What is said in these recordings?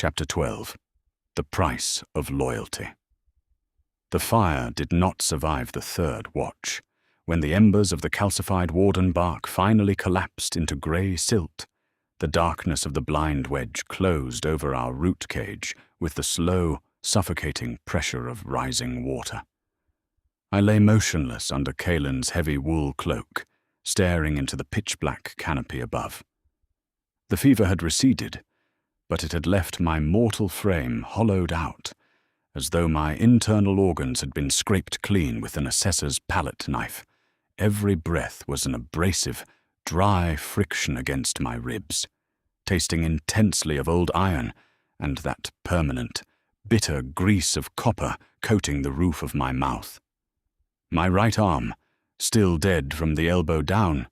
Chapter 12. The Price of Loyalty. The fire did not survive the third watch. When the embers of the calcified warden bark finally collapsed into grey silt, the darkness of the Blind Wedge closed over our root cage with the slow, suffocating pressure of rising water. I lay motionless under Kaelen's heavy wool cloak, staring into the pitch-black canopy above. The fever had receded, but it had left my mortal frame hollowed out, as though my internal organs had been scraped clean with an assessor's palette knife. Every breath was an abrasive, dry friction against my ribs, tasting intensely of old iron and that permanent, bitter grease of copper coating the roof of my mouth. My right arm, still dead from the elbow down,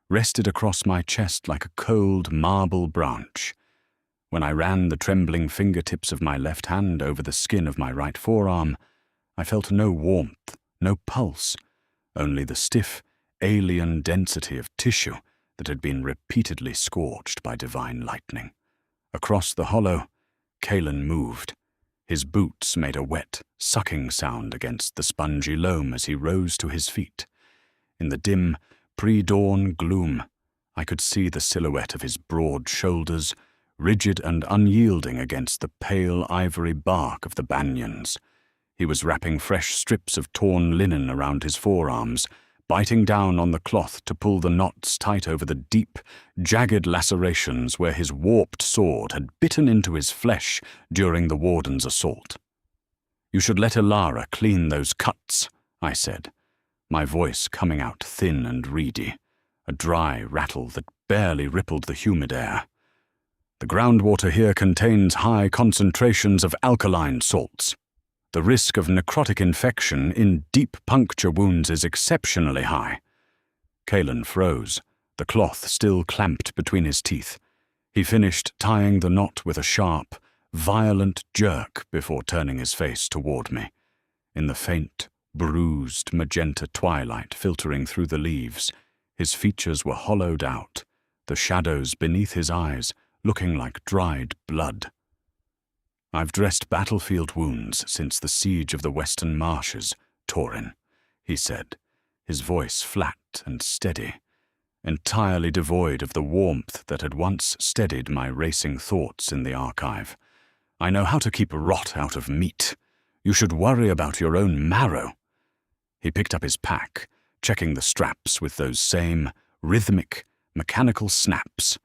rested across my chest like a cold marble branch. When I ran the trembling fingertips of my left hand over the skin of my right forearm, I felt no warmth, no pulse, only the stiff, alien density of tissue that had been repeatedly scorched by divine lightning. Across the hollow, Kaelen moved. His boots made a wet, sucking sound against the spongy loam as he rose to his feet. In the dim, pre-dawn gloom, I could see the silhouette of his broad shoulders, rigid and unyielding against the pale ivory bark of the banyans. He was wrapping fresh strips of torn linen around his forearms, biting down on the cloth to pull the knots tight over the deep, jagged lacerations where his warped sword had bitten into his flesh during the warden's assault. "You should let Elara clean those cuts," I said, my voice coming out thin and reedy, a dry rattle that barely rippled the humid air. "The groundwater here contains high concentrations of alkaline salts. The risk of necrotic infection in deep puncture wounds is exceptionally high." Kaelen froze, the cloth still clamped between his teeth. He finished tying the knot with a sharp, violent jerk before turning his face toward me. In the faint, bruised magenta twilight filtering through the leaves, his features were hollowed out, the shadows beneath his eyes looking like dried blood. "I've dressed battlefield wounds since the siege of the western marshes, Torin," he said, his voice flat and steady, entirely devoid of the warmth that had once steadied my racing thoughts in the archive. "I know how to keep rot out of meat. You should worry about your own marrow." He picked up his pack, checking the straps with those same rhythmic, mechanical snaps.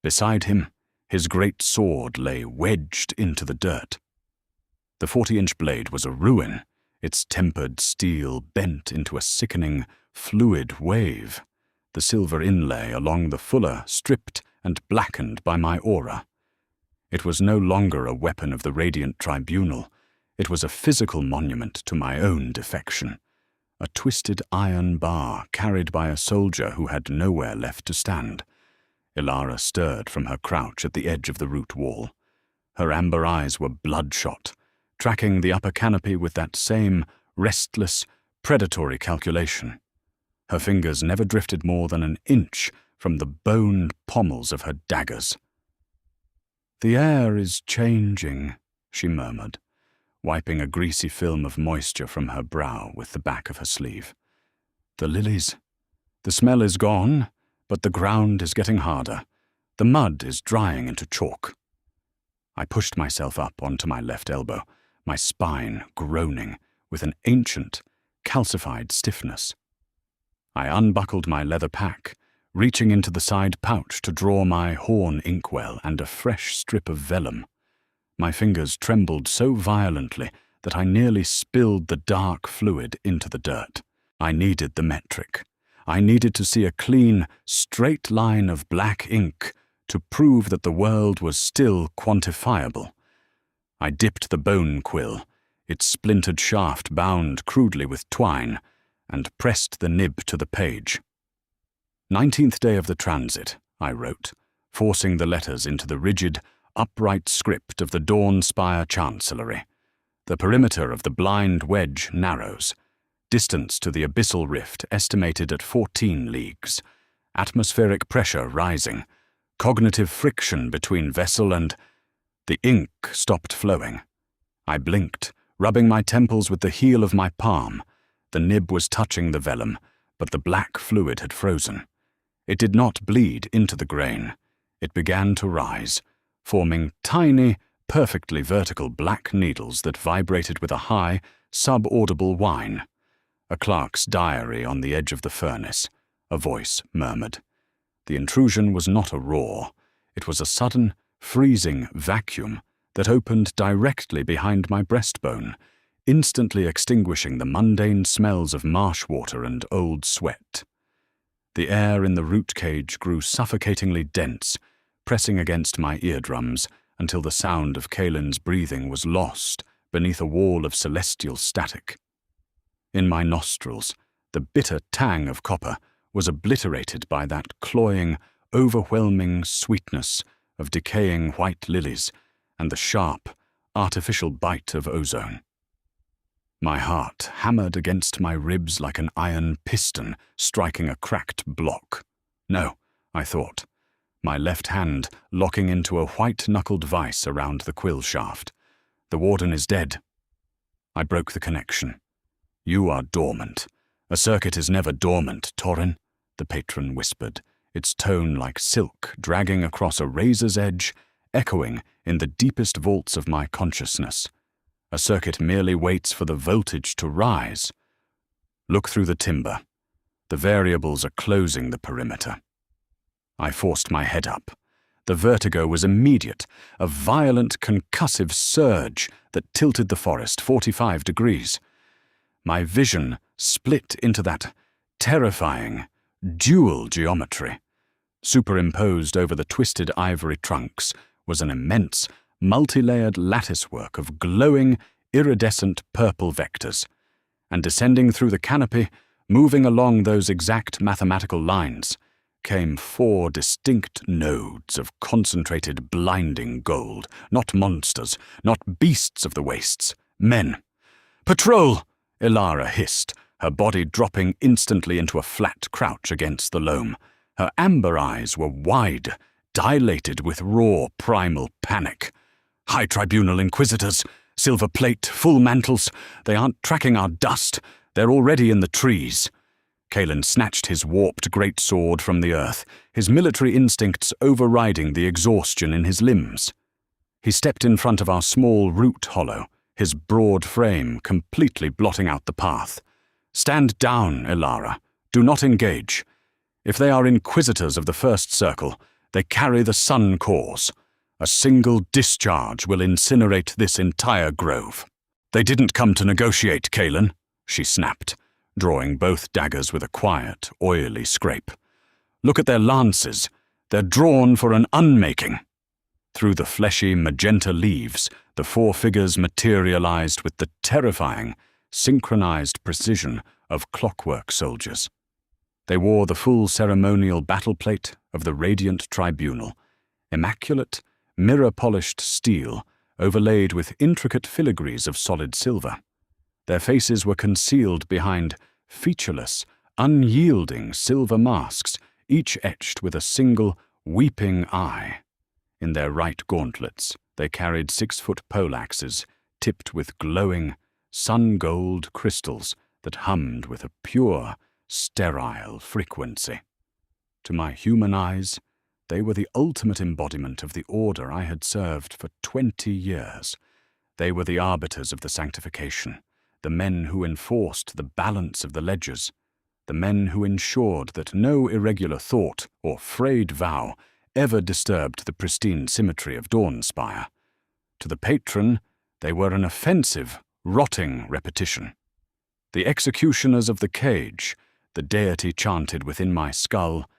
Beside him, his great sword lay wedged into the dirt. The 40-inch blade was a ruin, its tempered steel bent into a sickening, fluid wave, the silver inlay along the fuller stripped and blackened by my aura. It was no longer a weapon of the Radiant Tribunal. It was a physical monument to my own defection, a twisted iron bar carried by a soldier who had nowhere left to stand. Elara stirred from her crouch at the edge of the root wall. Her amber eyes were bloodshot, tracking the upper canopy with that same restless, predatory calculation. Her fingers never drifted more than an inch from the boned pommels of her daggers. "The air is changing," she murmured, wiping a greasy film of moisture from her brow with the back of her sleeve. "The lilies. The smell is gone, but the ground is getting harder. The mud is drying into chalk." I pushed myself up onto my left elbow, my spine groaning with an ancient, calcified stiffness. I unbuckled my leather pack, reaching into the side pouch to draw my horn inkwell and a fresh strip of vellum. My fingers trembled so violently that I nearly spilled the dark fluid into the dirt. I needed the metric. I needed to see a clean, straight line of black ink to prove that the world was still quantifiable. I dipped the bone quill, its splintered shaft bound crudely with twine, and pressed the nib to the page. 19th day of the transit, I wrote, forcing the letters into the rigid, upright script of the Dawn Spire Chancellery. The perimeter of the Blind Wedge narrows. Distance to the abyssal rift estimated at 14 leagues. Atmospheric pressure rising. Cognitive friction between vessel and... The ink stopped flowing. I blinked, rubbing my temples with the heel of my palm. The nib was touching the vellum, but the black fluid had frozen. It did not bleed into the grain. It began to rise, forming tiny, perfectly vertical black needles that vibrated with a high, subaudible whine. A clerk's diary on the edge of the furnace, a voice murmured. The intrusion was not a roar. It was a sudden, freezing vacuum that opened directly behind my breastbone, instantly extinguishing the mundane smells of marsh water and old sweat. The air in the root cage grew suffocatingly dense, pressing against my eardrums until the sound of Kaelen's breathing was lost beneath a wall of celestial static. In my nostrils, the bitter tang of copper was obliterated by that cloying, overwhelming sweetness of decaying white lilies and the sharp, artificial bite of ozone. My heart hammered against my ribs like an iron piston striking a cracked block. No, I thought, my left hand locking into a white-knuckled vice around the quill shaft. The warden is dead. I broke the connection. You are dormant. A circuit is never dormant, Torin, the patron whispered, its tone like silk dragging across a razor's edge, echoing in the deepest vaults of my consciousness. A circuit merely waits for the voltage to rise. Look through the timber. The variables are closing the perimeter. I forced my head up. The vertigo was immediate, a violent concussive surge that tilted the forest 45 degrees. My vision split into that terrifying, dual geometry. Superimposed over the twisted ivory trunks was an immense, multi-layered latticework of glowing, iridescent purple vectors, and descending through the canopy, moving along those exact mathematical lines, came 4 distinct nodes of concentrated blinding gold, not monsters, not beasts of the wastes, men. "Patrol!" Elara hissed, her body dropping instantly into a flat crouch against the loam. Her amber eyes were wide, dilated with raw primal panic. "High Tribunal Inquisitors, silver plate, full mantles. They aren't tracking our dust. They're already in the trees." Kaelen snatched his warped greatsword from the earth, his military instincts overriding the exhaustion in his limbs. He stepped in front of our small root hollow, his broad frame completely blotting out the path. "Stand down, Elara. Do not engage. If they are Inquisitors of the First Circle, they carry the Sun Cause. A single discharge will incinerate this entire grove." "They didn't come to negotiate, Kaelen," she snapped, drawing both daggers with a quiet, oily scrape. "Look at their lances. They're drawn for an unmaking." Through the fleshy magenta leaves, the 4 figures materialized with the terrifying, synchronized precision of clockwork soldiers. They wore the full ceremonial battle plate of the Radiant Tribunal, immaculate, mirror-polished steel overlaid with intricate filigrees of solid silver. Their faces were concealed behind featureless, unyielding silver masks, each etched with a single, weeping eye. In their right gauntlets, they carried 6-foot poleaxes tipped with glowing, sun-gold crystals that hummed with a pure, sterile frequency. To my human eyes, they were the ultimate embodiment of the order I had served for 20 years. They were the arbiters of the sanctification, the men who enforced the balance of the ledgers, the men who ensured that no irregular thought or frayed vow ever disturbed the pristine symmetry of Dawnspire. To the patron, they were an offensive, rotting repetition. The executioners of the cage, the deity chanted within my skull,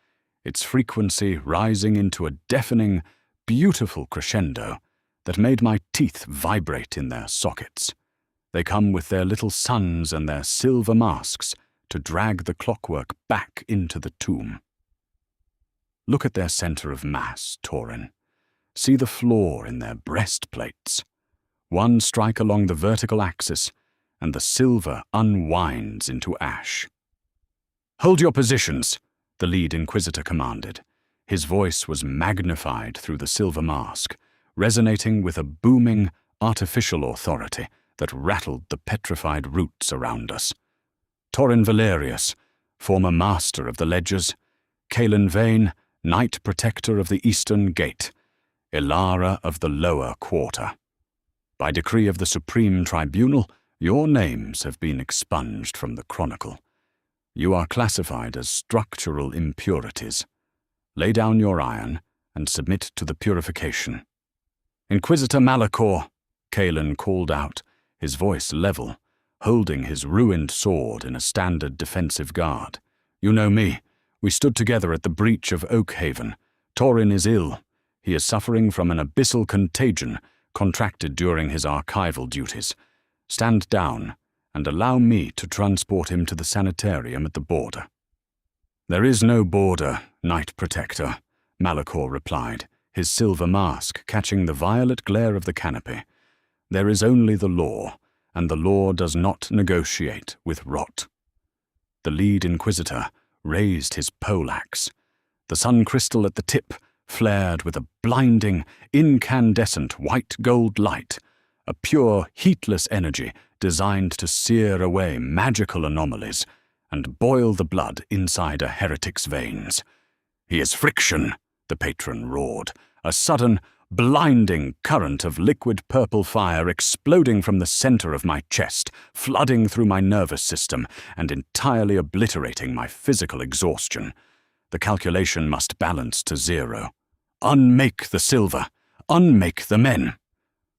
its frequency rising into a deafening, beautiful crescendo that made my teeth vibrate in their sockets. They come with their little suns and their silver masks to drag the clockwork back into the tomb. Look at their center of mass, Torin. See the flaw in their breastplates. One strike along the vertical axis, and the silver unwinds into ash. "Hold your positions," the lead Inquisitor commanded. His voice was magnified through the silver mask, resonating with a booming, artificial authority that rattled the petrified roots around us. Torin Valerius, former master of the ledgers, Kaelen Vane, Knight Protector of the Eastern Gate, Elara of the Lower Quarter. By decree of the Supreme Tribunal, your names have been expunged from the Chronicle. You are classified as structural impurities. Lay down your iron and submit to the purification. Inquisitor Malachor, Kaelen called out, his voice level, holding his ruined sword in a standard defensive guard. You know me. We stood together at the breach of Oakhaven. Torin is ill. He is suffering from an abyssal contagion contracted during his archival duties. Stand down and allow me to transport him to the sanitarium at the border. There is no border, Knight Protector, Malachor replied, his silver mask catching the violet glare of the canopy. There is only the law, and the law does not negotiate with rot. The lead Inquisitor raised his poleaxe. The sun crystal at the tip flared with a blinding, incandescent white-gold light, a pure, heatless energy designed to sear away magical anomalies and boil the blood inside a heretic's veins. He is friction, the patron roared, a sudden, blinding current of liquid purple fire exploding from the center of my chest, flooding through my nervous system and entirely obliterating my physical exhaustion. The calculation must balance to 0. Unmake the silver. Unmake the men.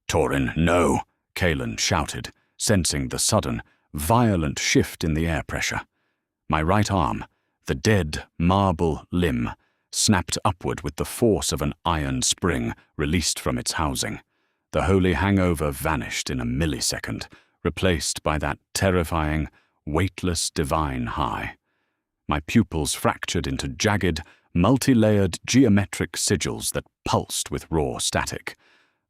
Torin, no, Kaelen shouted, sensing the sudden, violent shift in the air pressure. My right arm, the dead marble limb, snapped upward with the force of an iron spring released from its housing. The holy hangover vanished in a millisecond, replaced by that terrifying, weightless divine high. My pupils fractured into jagged, multi-layered geometric sigils that pulsed with raw static.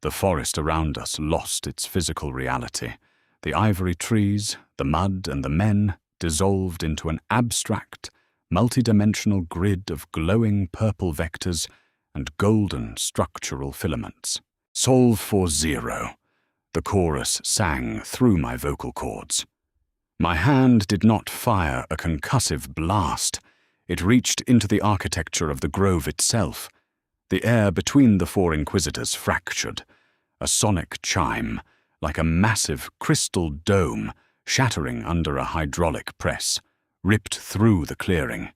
The forest around us lost its physical reality. The ivory trees, the mud, and the men dissolved into an abstract, multi-dimensional grid of glowing purple vectors and golden structural filaments. Solve for 0, the chorus sang through my vocal cords. My hand did not fire a concussive blast. It reached into the architecture of the grove itself. The air between the 4 Inquisitors fractured, a sonic chime, like a massive crystal dome shattering under a hydraulic press, ripped through the clearing.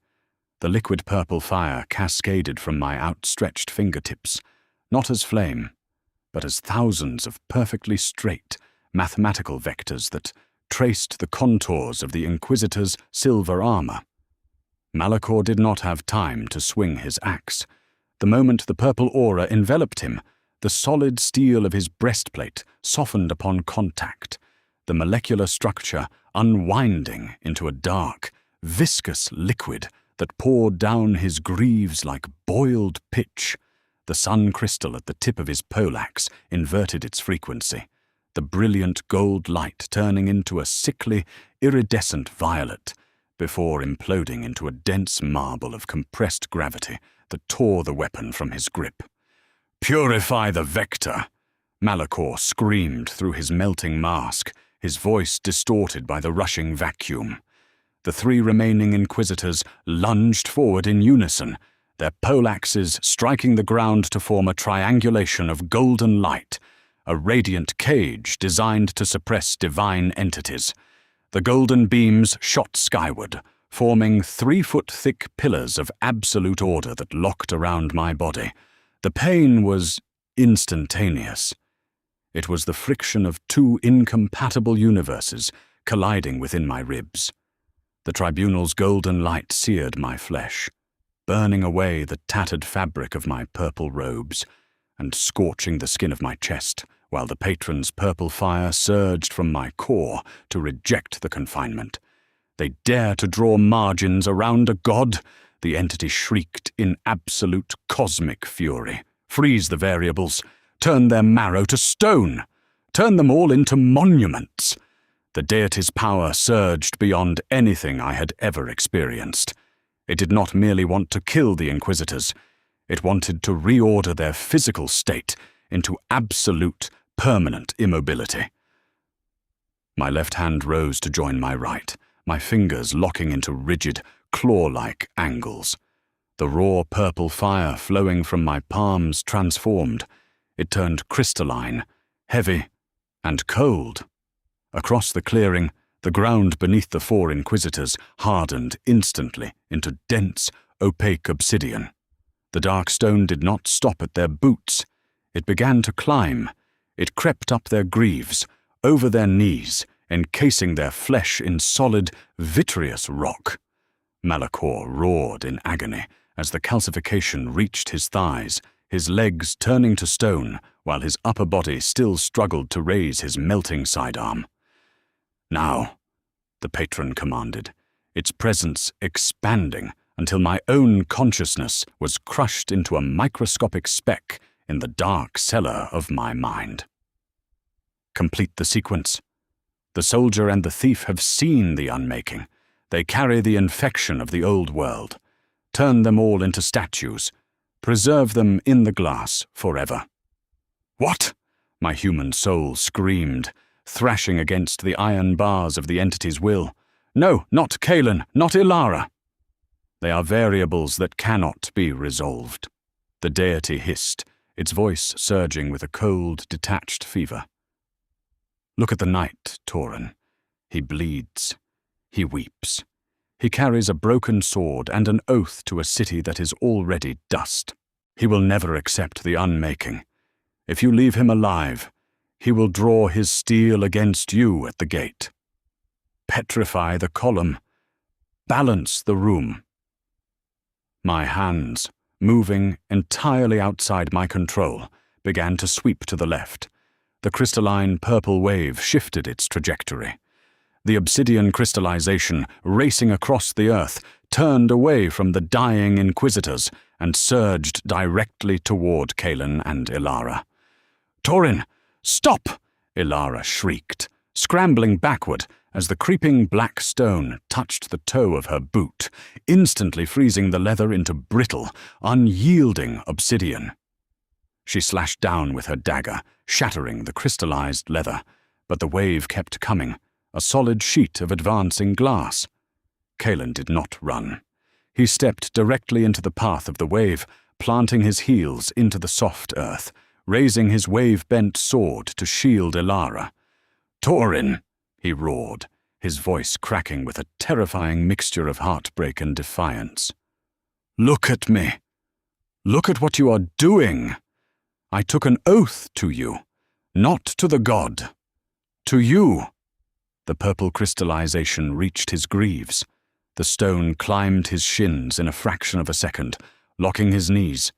The liquid purple fire cascaded from my outstretched fingertips, not as flame, but as thousands of perfectly straight, mathematical vectors that traced the contours of the Inquisitor's silver armor. Malachor did not have time to swing his axe. The moment the purple aura enveloped him, the solid steel of his breastplate softened upon contact, the molecular structure unwinding into a dark, viscous liquid that poured down his greaves like boiled pitch. The sun crystal at the tip of his poleaxe inverted its frequency, the brilliant gold light turning into a sickly, iridescent violet, before imploding into a dense marble of compressed gravity that tore the weapon from his grip. "Purify the vector!" Malachor screamed through his melting mask, his voice distorted by the rushing vacuum. The 3 remaining Inquisitors lunged forward in unison, their poleaxes striking the ground to form a triangulation of golden light, a radiant cage designed to suppress divine entities. The golden beams shot skyward, forming 3-foot-thick pillars of absolute order that locked around my body. The pain was instantaneous. It was the friction of 2 incompatible universes colliding within my ribs. The Tribunal's golden light seared my flesh, burning away the tattered fabric of my purple robes and scorching the skin of my chest, while the Patron's purple fire surged from my core to reject the confinement. "They dare to draw margins around a god?" The entity shrieked in absolute cosmic fury. "Freeze the variables. Turn their marrow to stone. Turn them all into monuments." The deity's power surged beyond anything I had ever experienced. It did not merely want to kill the Inquisitors. It wanted to reorder their physical state into absolute, permanent immobility. My left hand rose to join my right, my fingers locking into rigid, claw-like angles. The raw purple fire flowing from my palms transformed. It turned crystalline, heavy, and cold. Across the clearing, the ground beneath the 4 Inquisitors hardened instantly into dense, opaque obsidian. The dark stone did not stop at their boots. It began to climb. It crept up their greaves, over their knees, encasing their flesh in solid, vitreous rock. Malachor roared in agony as the calcification reached his thighs, his legs turning to stone, while his upper body still struggled to raise his melting sidearm. "Now," the patron commanded, its presence expanding until my own consciousness was crushed into a microscopic speck in the dark cellar of my mind. Complete the sequence. The soldier and the thief have seen the unmaking. They carry the infection of the old world. Turn them all into statues. Preserve them in the glass forever. "What?" my human soul screamed, thrashing against the iron bars of the entity's will. "No, not Kaelen, not Elara." "They are variables that cannot be resolved," the deity hissed, its voice surging with a cold, detached fever. "Look at the knight, Torin. He bleeds. He weeps. He carries a broken sword and an oath to a city that is already dust. He will never accept the unmaking. If you leave him alive, he will draw his steel against you at the gate. Petrify the column. Balance the room." My hands, moving entirely outside my control, began to sweep to the left. The crystalline purple wave shifted its trajectory. The obsidian crystallization, racing across the earth, turned away from the dying Inquisitors and surged directly toward Kaelen and Elara. "Torin, stop!" Elara shrieked, scrambling backward as the creeping black stone touched the toe of her boot, instantly freezing the leather into brittle, unyielding obsidian. She slashed down with her dagger, shattering the crystallized leather, but the wave kept coming, a solid sheet of advancing glass. Kaelen did not run. He stepped directly into the path of the wave, planting his heels into the soft earth, raising his wave-bent sword to shield Elara. "Torin!" he roared, his voice cracking with a terrifying mixture of heartbreak and defiance. "Look at me! Look at what you are doing! I took an oath to you, not to the god. To you!" The purple crystallization reached his greaves. The stone climbed his shins in a fraction of a second, locking his knees,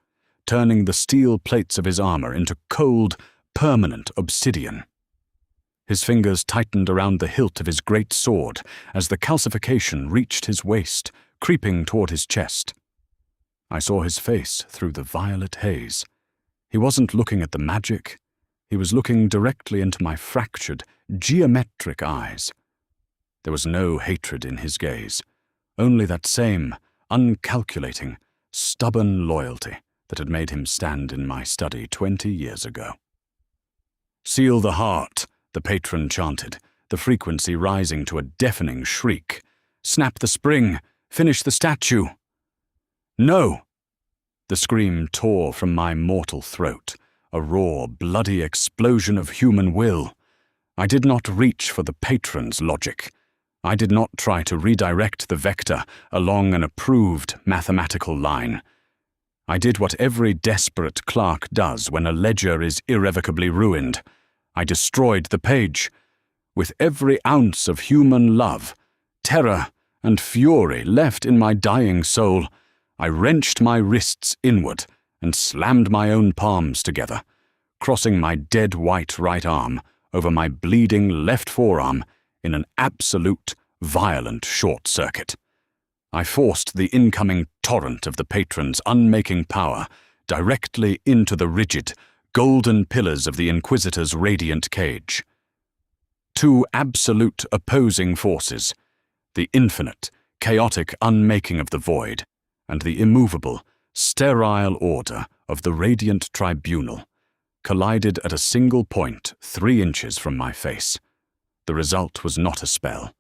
turning the steel plates of his armor into cold, permanent obsidian. His fingers tightened around the hilt of his great sword as the calcification reached his waist, creeping toward his chest. I saw his face through the violet haze. He wasn't looking at the magic. He was looking directly into my fractured, geometric eyes. There was no hatred in his gaze, only that same, uncalculating, stubborn loyalty that had made him stand in my study 20 years ago. "Seal the heart," the patron chanted, the frequency rising to a deafening shriek. "Snap the spring, finish the statue." "No!" The scream tore from my mortal throat, a raw, bloody explosion of human will. I did not reach for the patron's logic. I did not try to redirect the vector along an approved mathematical line. I did what every desperate clerk does when a ledger is irrevocably ruined. I destroyed the page. With every ounce of human love, terror, and fury left in my dying soul, I wrenched my wrists inward and slammed my own palms together, crossing my dead white right arm over my bleeding left forearm in an absolute, violent short circuit. I forced the incoming torrent of the patron's unmaking power directly into the rigid, golden pillars of the Inquisitor's radiant cage. Two absolute opposing forces, the infinite, chaotic unmaking of the void, and the immovable, sterile order of the Radiant Tribunal, collided at a single point 3 inches from my face. The result was not a spell.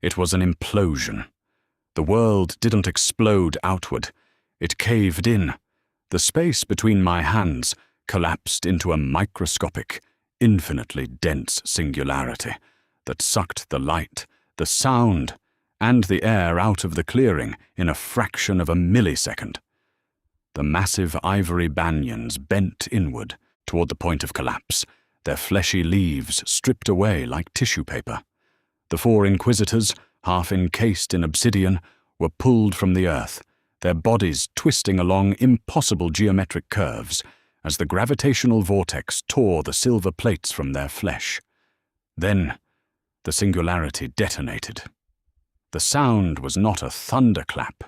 It was an implosion. The world didn't explode outward. It caved in. The space between my hands collapsed into a microscopic, infinitely dense singularity that sucked the light, the sound, and the air out of the clearing in a fraction of a millisecond. The massive ivory banyans bent inward toward the point of collapse, their fleshy leaves stripped away like tissue paper. The 4 Inquisitors, half encased in obsidian, were pulled from the earth, their bodies twisting along impossible geometric curves as the gravitational vortex tore the silver plates from their flesh. Then, the singularity detonated. The sound was not a thunderclap.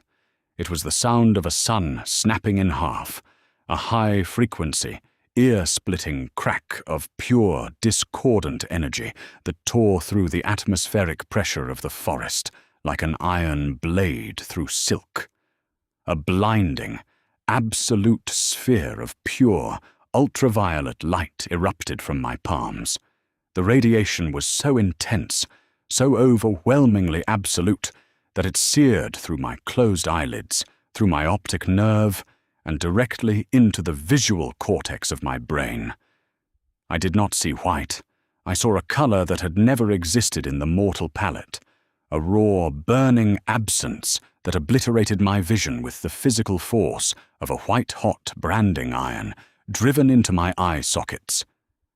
It was the sound of a sun snapping in half, a high-frequency, ear-splitting crack of pure, discordant energy that tore through the atmospheric pressure of the forest like an iron blade through silk. A blinding, absolute sphere of pure, ultraviolet light erupted from my palms. The radiation was so intense, so overwhelmingly absolute, that it seared through my closed eyelids, through my optic nerve, and directly into the visual cortex of my brain. I did not see white. I saw a color that had never existed in the mortal palate, a raw, burning absence that obliterated my vision with the physical force of a white-hot branding iron driven into my eye sockets.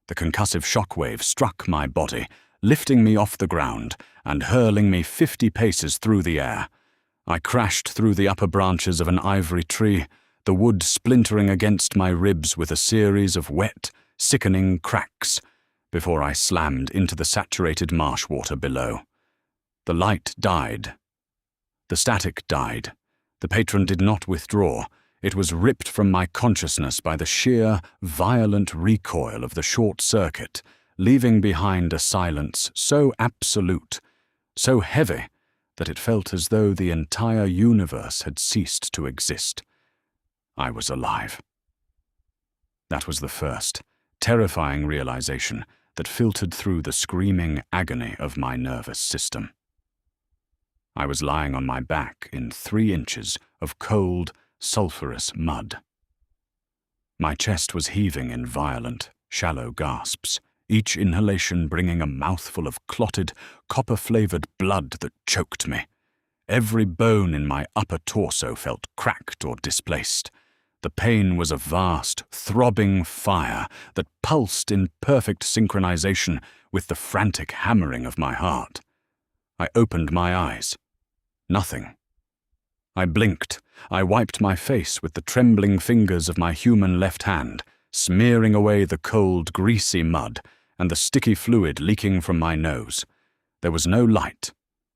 The concussive shockwave struck my body, lifting me off the ground and hurling me 50 paces through the air. I crashed through the upper branches of an ivory tree, the wood splintering against my ribs with a series of wet, sickening cracks, before I slammed into the saturated marsh water below. The light died. The static died. The patron did not withdraw. It was ripped from my consciousness by the sheer, violent recoil of the short circuit, leaving behind a silence so absolute, so heavy, that it felt as though the entire universe had ceased to exist. I was alive. That was the first, terrifying realization that filtered through the screaming agony of my nervous system. I was lying on my back in 3 inches of cold, sulphurous mud. My chest was heaving in violent, shallow gasps, each inhalation bringing a mouthful of clotted, copper-flavored blood that choked me. Every bone in my upper torso felt cracked or displaced. The pain was a vast, throbbing fire that pulsed in perfect synchronization with the frantic hammering of my heart. I opened my eyes. Nothing. I blinked. I wiped my face with the trembling fingers of my human left hand, smearing away the cold, greasy mud and the sticky fluid leaking from my nose. There was no light,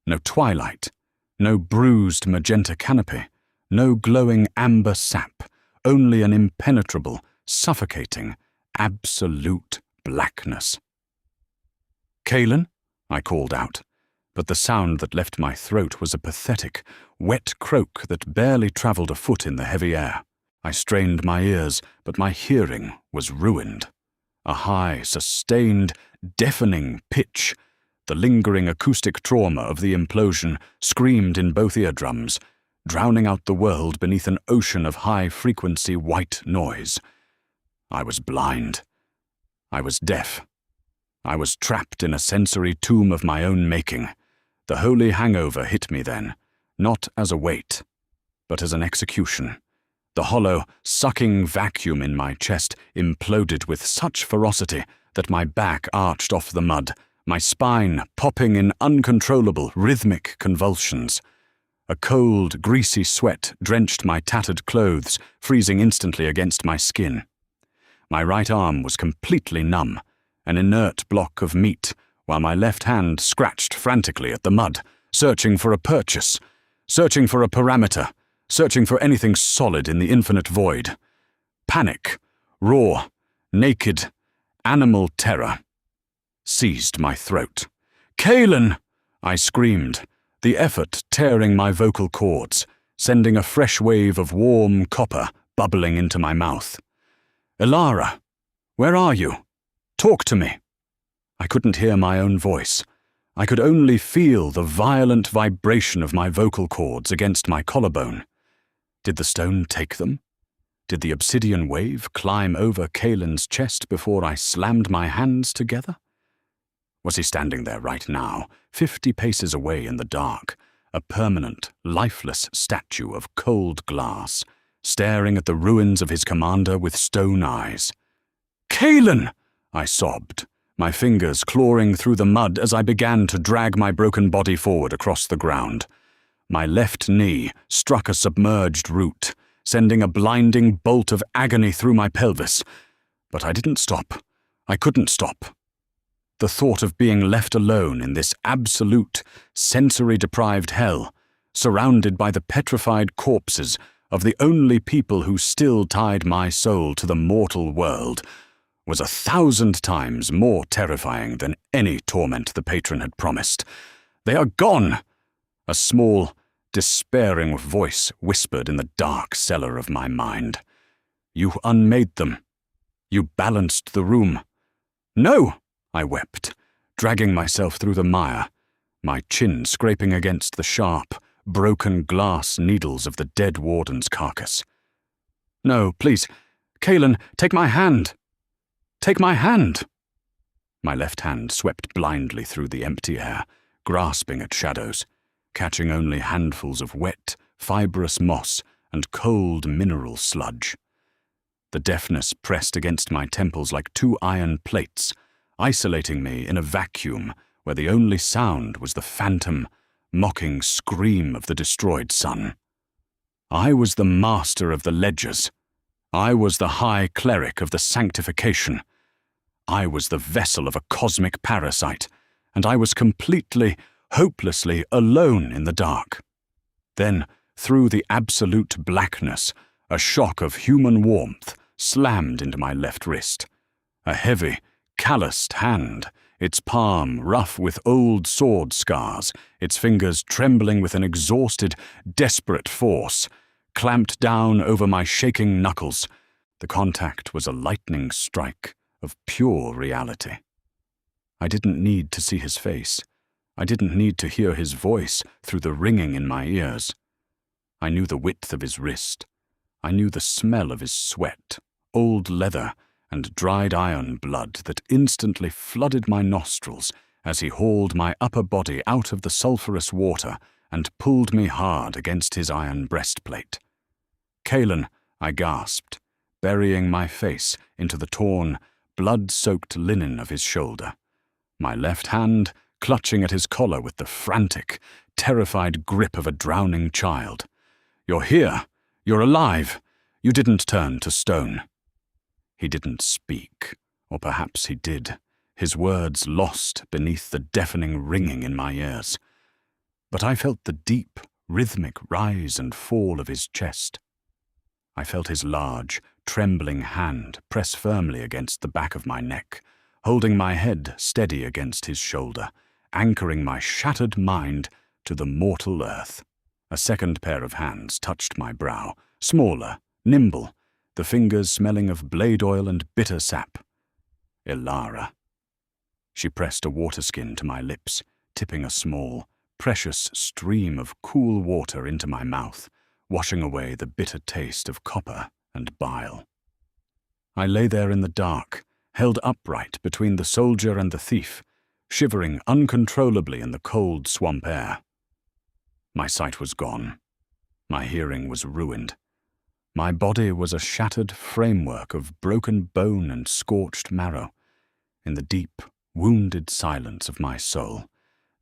no twilight, no bruised magenta canopy, no glowing amber sap, only an impenetrable, suffocating, absolute blackness. "Kaelen?" I called out, but the sound that left my throat was a pathetic, wet croak that barely traveled a foot in the heavy air. I strained my ears, but my hearing was ruined. A high, sustained, deafening pitch, the lingering acoustic trauma of the implosion, screamed in both eardrums, drowning out the world beneath an ocean of high-frequency white noise. I was blind. I was deaf. I was trapped in a sensory tomb of my own making. The holy hangover hit me then, not as a weight, but as an execution. The hollow, sucking vacuum in my chest imploded with such ferocity that my back arched off the mud, my spine popping in uncontrollable, rhythmic convulsions. A cold, greasy sweat drenched my tattered clothes, freezing instantly against my skin. My right arm was completely numb, an inert block of meat, while my left hand scratched frantically at the mud, searching for a purchase, searching for a parameter, searching for anything solid in the infinite void. Panic, raw, naked, animal terror seized my throat. "Kaelen!" I screamed, the effort tearing my vocal cords, sending a fresh wave of warm copper bubbling into my mouth. "Elara! Where are you? Talk to me." I couldn't hear my own voice. I could only feel the violent vibration of my vocal cords against my collarbone. Did the stone take them? Did the obsidian wave climb over Kaelen's chest before I slammed my hands together? Was he standing there right now, 50 paces away in the dark, a permanent, lifeless statue of cold glass, staring at the ruins of his commander with stone eyes? "Kaelen!" I sobbed, my fingers clawing through the mud as I began to drag my broken body forward across the ground. My left knee struck a submerged root, sending a blinding bolt of agony through my pelvis. But I didn't stop. I couldn't stop. The thought of being left alone in this absolute, sensory-deprived hell, surrounded by the petrified corpses of the only people who still tied my soul to the mortal world, was 1,000 times more terrifying than any torment the patron had promised. "They are gone!" A small, despairing voice whispered in the dark cellar of my mind. "You unmade them. You balanced the room." "No!" I wept, dragging myself through the mire, my chin scraping against the sharp, broken glass needles of the dead warden's carcass. "No, please. Kaelen, take my hand. Take my hand." My left hand swept blindly through the empty air, grasping at shadows, catching only handfuls of wet, fibrous moss and cold mineral sludge. The deafness pressed against my temples like 2 iron plates, isolating me in a vacuum where the only sound was the phantom, mocking scream of the destroyed sun. I was the master of the ledgers. I was the high cleric of the sanctification. I was the vessel of a cosmic parasite, and I was completely, hopelessly alone in the dark. Then, through the absolute blackness, a shock of human warmth slammed into my left wrist. A heavy, calloused hand, its palm rough with old sword scars, its fingers trembling with an exhausted, desperate force, clamped down over my shaking knuckles. The contact was a lightning strike of pure reality. I didn't need to see his face. I didn't need to hear his voice through the ringing in my ears. I knew the width of his wrist. I knew the smell of his sweat, old leather, and dried iron blood that instantly flooded my nostrils as he hauled my upper body out of the sulphurous water and pulled me hard against his iron breastplate. "Kaelen," I gasped, burying my face into the torn, blood-soaked linen of his shoulder, my left hand clutching at his collar with the frantic, terrified grip of a drowning child. "You're here. You're alive. You didn't turn to stone." He didn't speak, or perhaps he did, his words lost beneath the deafening ringing in my ears. But I felt the deep, rhythmic rise and fall of his chest. I felt his large, trembling hand press firmly against the back of my neck, holding my head steady against his shoulder, anchoring my shattered mind to the mortal earth. A second pair of hands touched my brow, smaller, nimble, the fingers smelling of blade oil and bitter sap. Elara. She pressed a water skin to my lips, tipping a small, precious stream of cool water into my mouth, washing away the bitter taste of copper and bile. I lay there in the dark, held upright between the soldier and the thief, shivering uncontrollably in the cold swamp air. My sight was gone. My hearing was ruined. My body was a shattered framework of broken bone and scorched marrow. In the deep, wounded silence of my soul,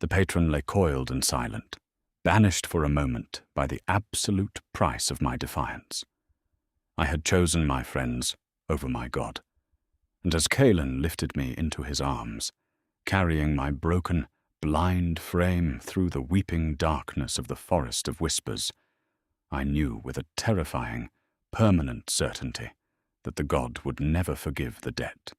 the patron lay coiled and silent, banished for a moment by the absolute price of my defiance. I had chosen my friends over my God, and as Kaelen lifted me into his arms, carrying my broken, blind frame through the weeping darkness of the forest of whispers, I knew with a terrifying, permanent certainty that the God would never forgive the debt.